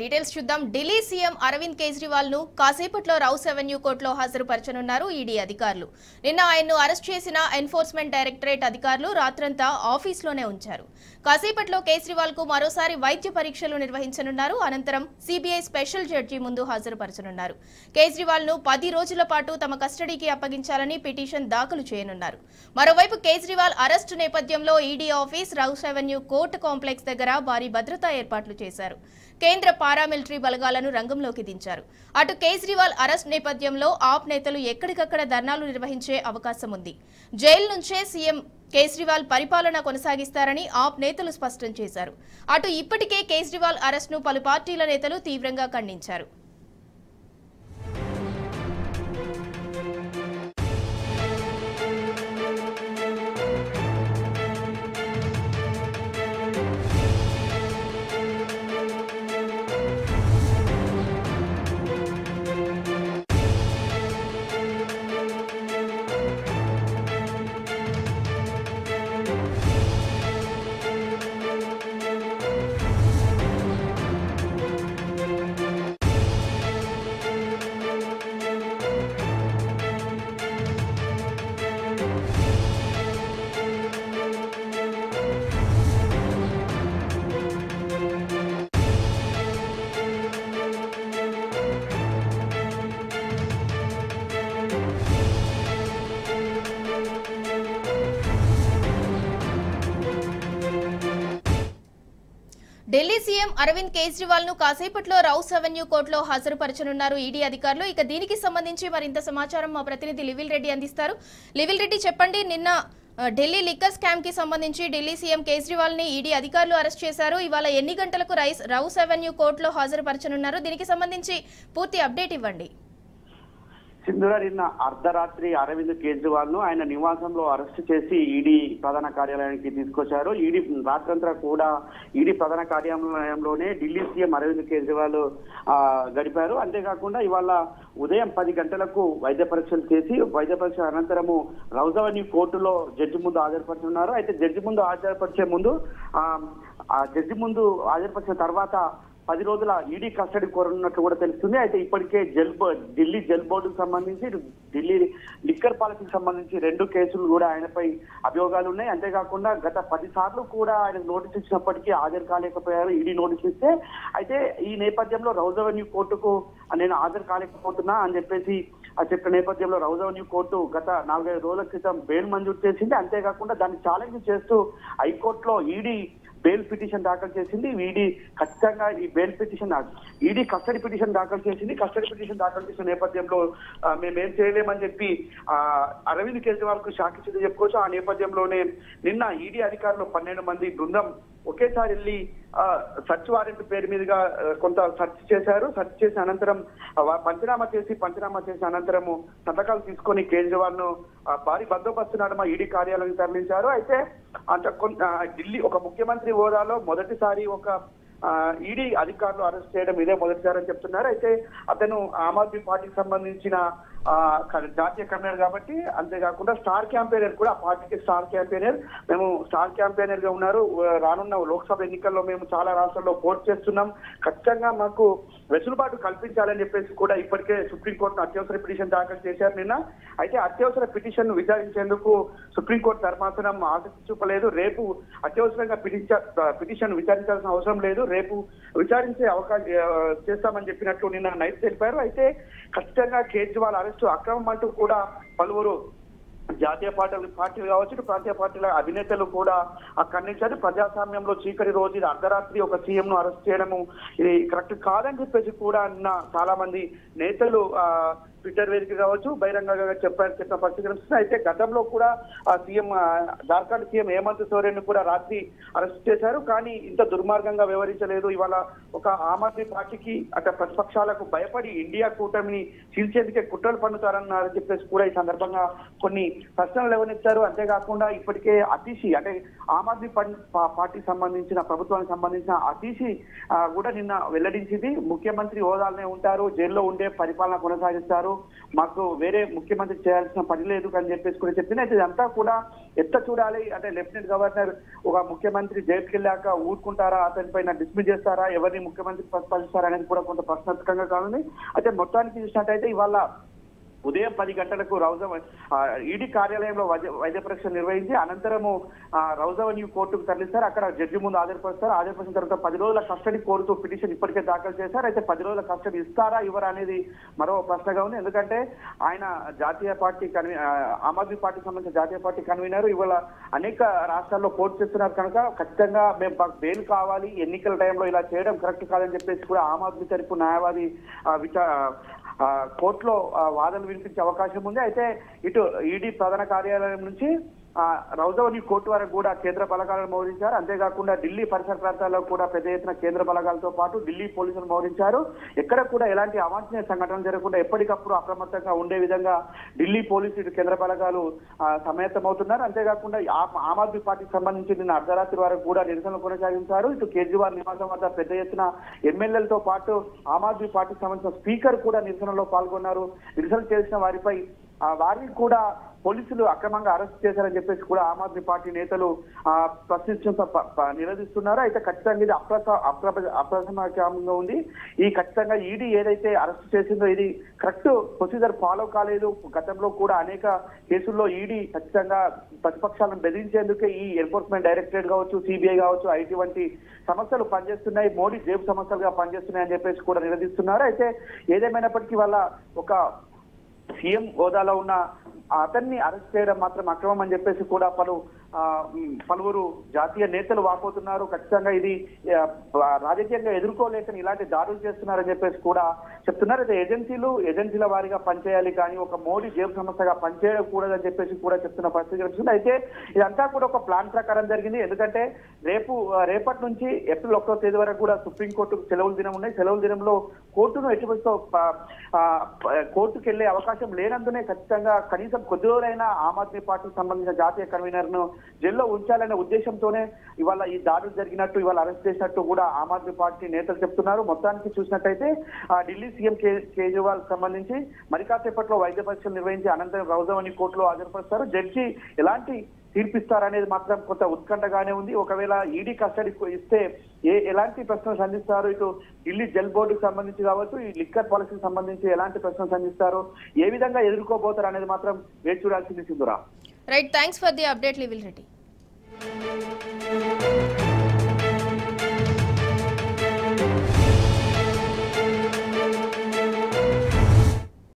Details చూద్దాం. Delhi CM Arvind Kejriwal ను కాసేపట్లో రౌస్ అవెన్యూ కోర్టులో హాజరుపరచనున్నారు ఈడీ అధికారులు. నిన్న ఆయన్ను అరెస్ట్ చేసిన ఎన్ఫోర్స్మెంట్ డైరెక్టరేట్ అధికారులు రాత్రంతా ఆఫీస్లోనే ఉంచారు. కాసేపట్లో కేజ్రీవాల్ కు మరోసారి వైద్య పరీక్షలు నిర్వహించనున్నారు. అనంతరం సిబిఐ స్పెషల్ జడ్జి ముందు హాజరుపరచనున్నారు. కేజ్రీవాల్ ను 10 రోజుల పాటు తమ కస్టడీకి అప్పగించాలని పిటిషన్ దాఖలు చేయనున్నారు. మరోవైపు కేజ్రీవాల్ అరెస్టు నేపథ్యంలో ED office rows avenue court complex దగ్గర భారీ భద్రతా ఏర్పాట్లు చేశారు. కేంద్ర పారామిలిటరీ బలగాలను రంగంలోకి దించారు. అటు కేజ్రీవాల్ అరెస్ట్ నేపథ్యంలో ఆప్ నేతలు ఎక్కడికక్కడ ధర్నాలు నిర్వహించే అవకాశం ఉంది. జైలు నుంచే సీఎం కేజ్రీవాల్ పరిపాలన కొనసాగిస్తారని ఆప్ నేతలు స్పష్టం చేశారు. అటు ఇప్పటికే కేజ్రీవాల్ అరెస్ట్ను పలు పార్టీల నేతలు తీవ్రంగా ఖండించారు. ఢిల్లీ సీఎం అరవింద్ కేజ్రీవాల్ ను కాసేపట్లో రౌస్ అవెన్యూ కోర్టులో హాజరుపరచనున్నారు ఈడీ అధికారులు. ఇక దీనికి సంబంధించి మరింత సమాచారం మా ప్రతినిధి లివిల్ రెడ్డి అందిస్తారు. లివిల్ రెడ్డి, చెప్పండి, నిన్న ఢిల్లీ లిక్కర్ స్కామ్ కి సంబంధించి ఢిల్లీ సీఎం కేజ్రీవాల్ ని ఈడీ అధికారులు అరెస్ట్ చేశారు. ఇవాళ ఎన్ని గంటలకు రౌస్ అవెన్యూ కోర్టులో హాజరుపరచనున్నారు? దీనికి సంబంధించి పూర్తి అప్డేట్ ఇవ్వండి. సింధుగా నిన్న అర్ధరాత్రి అరవింద్ కేజ్రీవాల్ ను ఆయన నివాసంలో అరెస్ట్ చేసి ఈడీ ప్రధాన కార్యాలయానికి తీసుకొచ్చారు. ఈడీ రాత్రంతా కూడా ఈడీ ప్రధాన కార్యాలయంలోనే ఢిల్లీ సీఎం అరవింద్ కేజ్రీవాల్ గడిపారు. అంతేకాకుండా ఇవాళ ఉదయం 10 గంటలకు వైద్య పరీక్షలు చేసి వైద్య పరీక్ష అనంతరము రౌస్ అవెన్యూ కోర్టులో జడ్జి ముందు హాజరుపరుచున్నారు. అయితే జడ్జి ముందు హాజరుపరిచిన తర్వాత 10 రోజుల ఈడీ కస్టడీ కోరనున్నట్లు కూడా తెలుస్తుంది. అయితే ఇప్పటికే ఢిల్లీ జల్ బోర్డుకు సంబంధించి ఢిల్లీ లిక్కర్ పాలసీకి సంబంధించి 2 కేసులు కూడా ఆయనపై అభియోగాలు ఉన్నాయి. అంతేకాకుండా గత 10 సార్లు కూడా ఆయన నోటీస్ ఇచ్చినప్పటికీ హాజరు కాలేకపోయారు ఈడీ నోటీస్ ఇస్తే. అయితే ఈ నేపథ్యంలో రౌస్ అవెన్యూ కోర్టుకు నేను హాజరు కాలేకపోతున్నా అని చెప్పేసి చెప్పిన నేపథ్యంలో రౌస్ అవెన్యూ కోర్టు గత 4-5 రోజుల క్రితం బెయిల్ మంజూరు చేసింది. అంతేకాకుండా దాన్ని ఛాలెంజ్ చేస్తూ హైకోర్టులో ఈడీ బెయిల్ పిటిషన్ దాఖలు చేసింది. ఈడీ ఖచ్చితంగా ఈ bail petition ED custody petition దాఖలు చేసింది. కస్టడీ పిటిషన్ దాఖలు చేసిన నేపథ్యంలో మేమేం చేయలేమని చెప్పి అరవింద్ కేజ్రీవాల్ కు షాక్ ఇచ్చింది చెప్పుకోవచ్చు. ఆ నేపథ్యంలోనే నిన్న ఈడీ అధికారులు 12 మంది బృందం ఒకేసారి వెళ్ళి సర్చ్ వారెంట్ పేరు మీదుగా కొంత సెర్చ్ చేశారు. సెర్చ్ చేసి అనంతరం పంచనామా చేసి అనంతరము సంతకాలు తీసుకొని కేజ్రీవాల్ ను భారీ బందోబస్తు నడుమ ఈడీ కార్యాలయం తరలించారు. అయితే ఢిల్లీ ఒక ముఖ్యమంత్రి హోదాలో మొదటిసారి ఒక ఈడీ అధికారులు అరెస్ట్ చేయడం ఇదే మొదటిసారి అని చెప్తున్నారు. అయితే అతను ఆమ్ ఆద్మీ పార్టీకి సంబంధించిన జాతీయ కన్వీనర్ కాబట్టి, అంతేకాకుండా స్టార్ క్యాంపెయినర్ కూడా, ఆ పార్టీకి స్టార్ క్యాంపెయినర్. మేము స్టార్ క్యాంపెయినర్ గా ఉన్నారు. రానున్న లోక్సభ ఎన్నికల్లో మేము చాలా రాష్ట్రాల్లో పోటీ చేస్తున్నాం, ఖచ్చితంగా మాకు వెసులుబాటు కల్పించాలని చెప్పేసి కూడా ఇప్పటికే సుప్రీంకోర్టు అత్యవసర పిటిషన్ దాఖలు చేశారు నిన్న. అయితే అత్యవసర పిటిషన్ విచారించేందుకు సుప్రీంకోర్టు ధర్మాసనం ఆసక్తి చూపలేదు. రేపు అత్యవసరంగా పిటిషన్ విచారించాల్సిన అవసరం లేదు, రేపు విచారించే అవకాశం చేస్తామని చెప్పినట్లు నిన్న నైట్ తెలిపారు. అయితే ఖచ్చితంగా కేజ్రీవాల్ అరెస్టు అక్రమం అంటూ కూడా పలువురు జాతీయ పార్టీలు కావచ్చు, ప్రాంతీయ పార్టీల అధినేతలు కూడా ఖండించారు. ప్రజాస్వామ్యంలో చీకటి రోజు ఇది, అర్ధరాత్రి ఒక సీఎం ను అరెస్ట్ చేయడము ఇది కరెక్ట్ కాదని చెప్పేసి కూడా నిన్న చాలా మంది నేతలు ట్విట్టర్ వేదిక కావచ్చు బహిరంగంగా చెప్పిన పరిస్థితి కనిపిస్తుంది. అయితే గతంలో కూడా జార్ఖండ్ సీఎం హేమంత్ సోరెన్ ను కూడా రాత్రి అరెస్ట్ చేశారు. కానీ ఇంత దుర్మార్గంగా వ్యవహరించలేదు. ఇవాళ ఒక ఆమ్ ఆద్మీ పార్టీకి అటు ప్రతిపక్షాలకు భయపడి ఇండియా కూటమిని చీల్చేందుకే కుట్రలు పన్నుతారన్నారని చెప్పేసి కూడా ఈ సందర్భంగా కొన్ని ప్రశ్నలు లేవనెత్తారు. అంతేకాకుండా ఇప్పటికే అతీషి అంటే ఆమ్ ఆద్మీ పార్టీకి సంబంధించిన ప్రభుత్వానికి సంబంధించిన అతీషి కూడా నిన్న వెల్లడించింది. ముఖ్యమంత్రి హోదాలోనే ఉంటారు, జైల్లో ఉండే పరిపాలన కొనసాగిస్తారు, ఉన్నారు, మాకు వేరే ముఖ్యమంత్రి చేయాల్సిన పని లేదు అని చెప్పేసి కూడా చెప్పింది. అయితే ఇదంతా కూడా ఎట్లా చూడాలి అంటే లెఫ్టినెంట్ గవర్నర్ ఒక ముఖ్యమంత్రి జైలుకి వెళ్ళాక ఊరుకుంటారా, అతని పైన డిస్మిస్ చేస్తారా, ఎవరిని ముఖ్యమంత్రి ప్రతిపాదిస్తారా అనేది కూడా కొంత ప్రశ్నార్థకంగా కానుంది. అయితే మొత్తానికి చూసినట్టయితే ఇవాళ ఉదయం 10 గంటలకు ఈడీ కార్యాలయంలో వైద్య పరీక్ష నిర్వహించి అనంతరము రౌజవెన్యూ కోర్టుకు తరలిస్తారు. అక్కడ జడ్జి ముందు హాజరుపరుస్తారు. హాజరుపరిచిన తర్వాత 10 రోజుల కస్టడీ కోరుతూ పిటిషన్ ఇప్పటికే దాఖలు చేశారు. అయితే 10 రోజుల కస్టడీ ఇస్తారా ఇవ్వరా అనేది మరో ప్రశ్నగా ఉంది. ఎందుకంటే ఆయన జాతీయ పార్టీ ఆమ్ ఆద్మీ పార్టీకి సంబంధించిన జాతీయ పార్టీ కన్వీనర్ ఇవాళ అనేక రాష్ట్రాల్లో పోటీ చేస్తున్నారు కనుక ఖచ్చితంగా మేము బెయిల్ కావాలి, ఎన్నికల టైంలో ఇలా చేయడం కరెక్ట్ కాదని చెప్పేసి కూడా ఆమ్ ఆద్మీ తరపు న్యాయవాది కోర్టులో వాదనలు వినిపించే అవకాశం ఉంది. అయితే ఇటు ఈడీ ప్రధాన కార్యాలయం నుంచి రౌజవెన్యూ కోర్టు వరకు కూడా కేంద్ర బలగాలను మోహరించారు. అంతేకాకుండా ఢిల్లీ పరిసర ప్రాంతాల్లో కూడా పెద్ద ఎత్తున కేంద్ర బలగాలతో పాటు ఢిల్లీ పోలీసులు మోహరించారు. ఎక్కడ కూడా ఎలాంటి అవాంఛనీయ సంఘటనలు జరగకుండా ఎప్పటికప్పుడు అప్రమత్తంగా ఉండే విధంగా ఢిల్లీ పోలీసులు కేంద్ర బలగాలు సమాయత్తమవుతున్నారు. అంతేకాకుండా ఆమ్ ఆద్మీ పార్టీకి సంబంధించి నిన్న అర్ధరాత్రి వరకు కూడా నిరసనలు కొనసాగించారు. ఇటు కేజ్రీవాల్ నివాసం వద్ద పెద్ద ఎత్తున ఎమ్మెల్యేలతో పాటు ఆమ్ ఆద్మీ పార్టీకి సంబంధించిన స్పీకర్ కూడా నిరసనలో పాల్గొన్నారు. నిరసన చేసిన వారిపై వారిని కూడా పోలీసులు అక్రమంగా అరెస్ట్ చేశారని చెప్పేసి కూడా ఆమ్ ఆద్మీ పార్టీ నేతలు నిలదీస్తున్నారు. అయితే ఖచ్చితంగా ఇది అప్రసమాఖ్యంగా ఉంది. ఈ ఖచ్చితంగా ఈడీ ఏదైతే అరెస్ట్ చేసిందో ఇది కరెక్ట్ ప్రొసీజర్ ఫాలో కాలేదు. గతంలో కూడా అనేక కేసుల్లో ఈడీ ఖచ్చితంగా ప్రతిపక్షాలను బెదిరించేందుకే ఈ ఎన్ఫోర్స్మెంట్ డైరెక్టరేట్ కావచ్చు, సిబిఐ కావచ్చు, ఐటీ వంటి సంస్థలు పనిచేస్తున్నాయి, మోడీ జేబు సంస్థలుగా పనిచేస్తున్నాయి అని చెప్పేసి కూడా నిలదీస్తున్నారు. అయితే ఏదేమైనప్పటికీ వాళ్ళ ఒక సీఎం హోదాలో ఉన్న అతన్ని అరెస్ట్ చేయడం మాత్రం అక్రమం అని చెప్పేసి కూడా పలువురు జాతీయ నేతలు వాపోతున్నారు. ఖచ్చితంగా ఇది రాజకీయంగా ఎదుర్కోలేకని ఇలాంటి దాడులు చేస్తున్నారని చెప్పేసి కూడా చెప్తున్నారు. అయితే ఏజెన్సీల వారిగా పనిచేయాలి కానీ ఒక మోడీ జేబు సంస్థగా పనిచేయకూడదని చెప్పేసి కూడా చెప్తున్న పరిస్థితి కనిపిస్తుంది. అయితే ఇదంతా కూడా ఒక ప్లాన్ ప్రకారం జరిగింది. ఎందుకంటే రేపటి నుంచి ఏప్రిల్ 1వ తేదీ వరకు కూడా సుప్రీంకోర్టుకు సెలవుల దినం ఉన్నాయి. సెలవుల దినంలో కోర్టును ఎటువంటి కోర్టుకు వెళ్లే అవకాశం లేనందునే ఖచ్చితంగా కనీసం కొద్ది రోజులైనా ఆమ్ ఆద్మీ పార్టీకి సంబంధించిన జాతీయ కన్వీనర్ ను జైల్లో ఉంచాలనే ఉద్దేశంతోనే ఇవాళ ఈ దాడులు జరిగినట్టు, ఇవాళ అరెస్ట్ చేసినట్టు కూడా ఆమ్ ఆద్మీ పార్టీ నేతలు చెప్తున్నారు. మొత్తానికి చూసినట్టయితే ఢిల్లీ సీఎం కేజ్రీవాల్ సంబంధించి మరి కాసేపట్లో వైద్య పరీక్షలు నిర్వహించి అనంతరం రౌజవెన్యూ కోర్టులో హాజరుపరుస్తారు. జడ్జి ఎలాంటి తీర్పిస్తారనేది మాత్రం కొంత ఉత్కంఠగానే ఉంది. ఒకవేళ ఈడీ కస్టడీ ఇస్తే ఎలాంటి ప్రశ్నలు సంధిస్తారు, ఇటు ఢిల్లీ జల్ బోర్డుకు సంబంధించి కావచ్చు, ఈ లిక్కర్ పాలసీకి సంబంధించి ఎలాంటి ప్రశ్నలు సంధిస్తారు, ఏ విధంగా ఎదుర్కోబోతారు అనేది మాత్రం వేచి చూడాల్సింది Sindhura. Right, thanks for the update లివిల్ రెడ్డి.